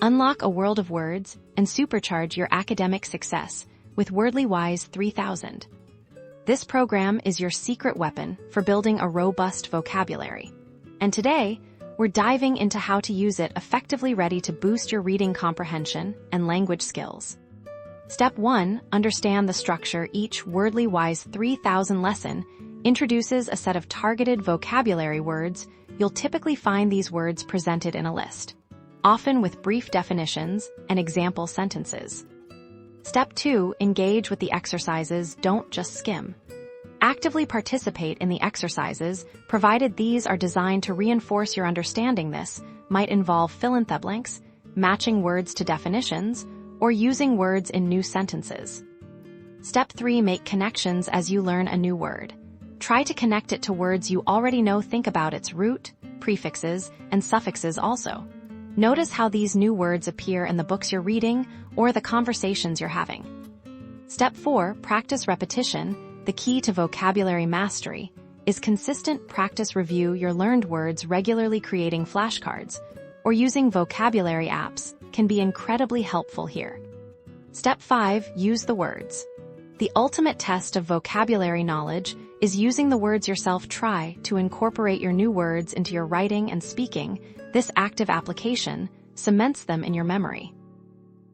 Unlock a world of words and supercharge your academic success with Wordly Wise 3000. This program is your secret weapon for building a robust vocabulary. And today, we're diving into how to use it effectively, ready to boost your reading comprehension and language skills. Step 1. Understand the structure. Each Wordly Wise 3000 lesson introduces a set of targeted vocabulary words. You'll typically find these words presented in a list, often with brief definitions and example sentences. Step 2. Engage with the exercises. Don't just skim. Actively participate in the exercises, provided these are designed to reinforce your understanding. This might involve fill-in-the blanks, matching words to definitions, or using words in new sentences. Step 3. Make connections as you learn a new word. Try to connect it to words you already know. Think about its root, prefixes, and suffixes also. Notice how these new words appear in the books you're reading or the conversations you're having. Step 4. Practice repetition. The key to vocabulary mastery is consistent practice. Review your learned words regularly. Creating flashcards or using vocabulary apps can be incredibly helpful here. Step 5. Use the words. The ultimate test of vocabulary knowledge is using the words yourself. Try to incorporate your new words into your writing and speaking. This active application cements them in your memory.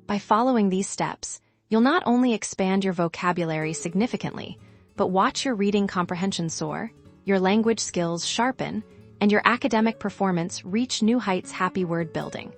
By following these steps, you'll not only expand your vocabulary significantly, but watch your reading comprehension soar, your language skills sharpen, and your academic performance reach new heights. Happy word building!